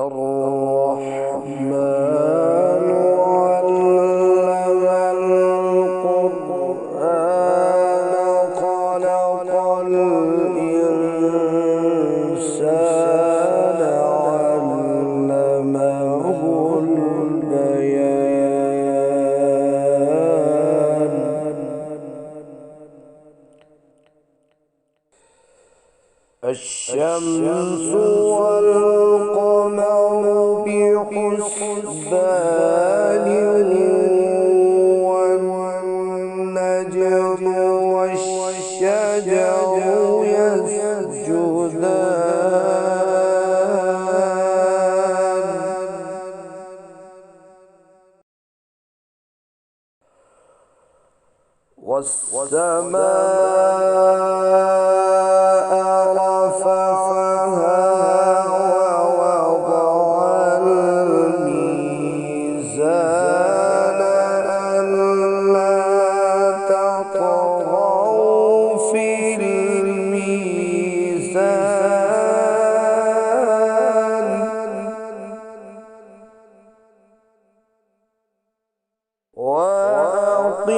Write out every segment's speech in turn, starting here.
الرحمن علم القرآن خلق الإنسان علمه البيان الشمس والقمر بحسبان والنجم والشجر يسجدان والسماء رفعها ووضع الميزان ألا تطغوا في الميزان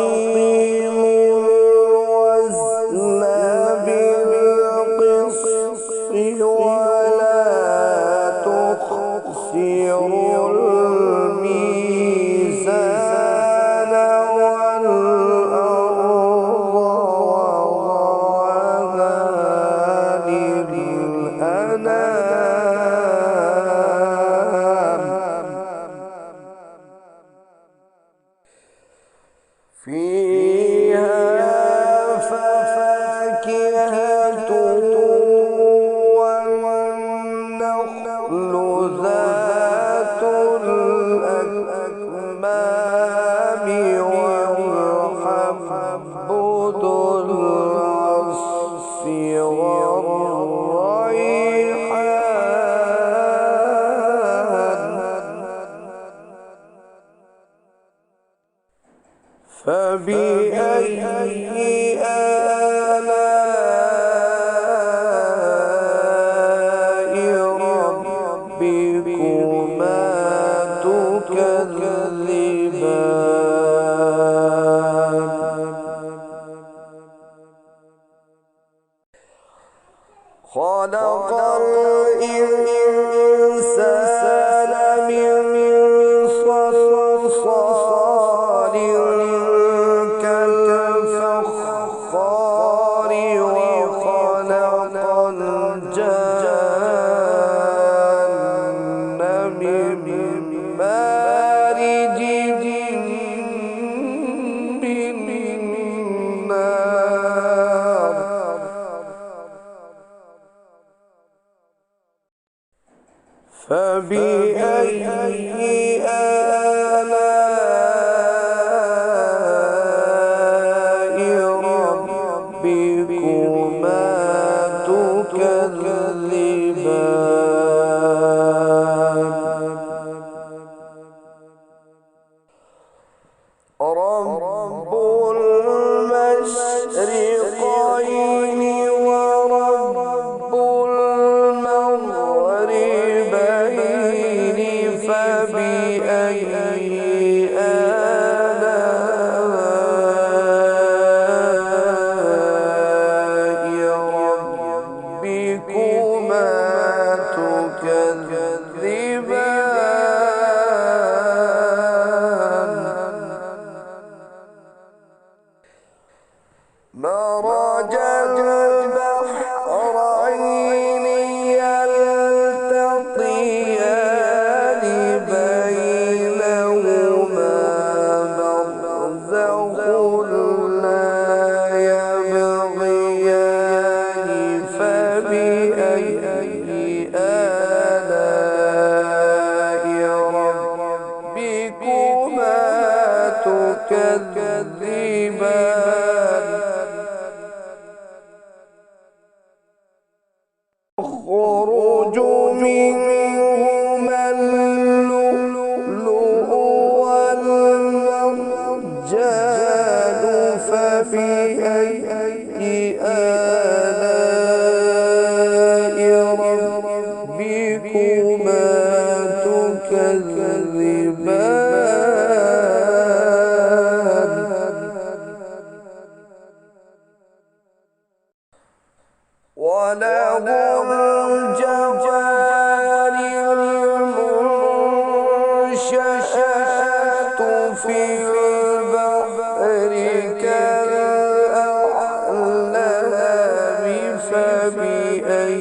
وأقيموا الوزن بالقسط ولا تخسروا الميزان والأرض وضعها للأنام فيها فاكهة والنخل ذات الأكمام والحب ذو العصف والريحان فبأي آلاء ربكما تكذبان خلق الإنسان من صلصال كالفخار وخلق الجن من مارج من نار فبأي آلاء ربكما تكذبان رب المشرقين ورب المغربين فبأي آلاء ربكما ربكما تكذبان وله الجوار المنشآت في البحر كالأعلام فبأي